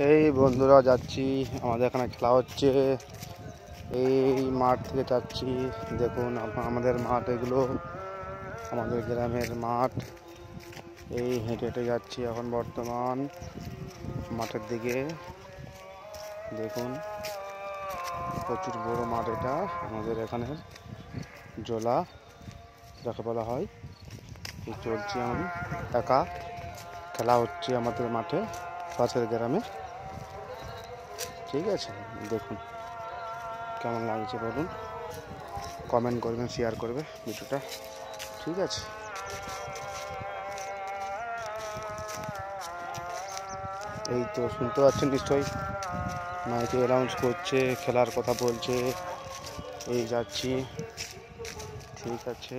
এই বন্ধুরা যাচ্ছি, আমাদের এখানে খেলা হচ্ছে। এই মাঠ থেকে যাচ্ছি, দেখুন আমাদের মাঠ, এগুলো আমাদের গ্রামের মাঠ। এই হেঁটে হেঁটে যাচ্ছি এখন বর্তমান মাঠের দিকে। দেখুন প্রচুর বড় মাঠ, এটা আমাদের এখানে জোলা যাকে বলা হয়। চলছি আমি একা, খেলা হচ্ছে আমাদের মাঠে পাশের গ্রামে। ঠিক আছে, দেখুন কেমন লাগছে বলুন, কমেন্ট করবেন, শেয়ার করবে ভিডিওটা। ঠিক আছে, এই তো শুনতে পাচ্ছেন নিশ্চয়ই, মাইকে অ্যানাউন্স করছে, খেলার কথা বলছে। এই যাচ্ছি, ঠিক আছে।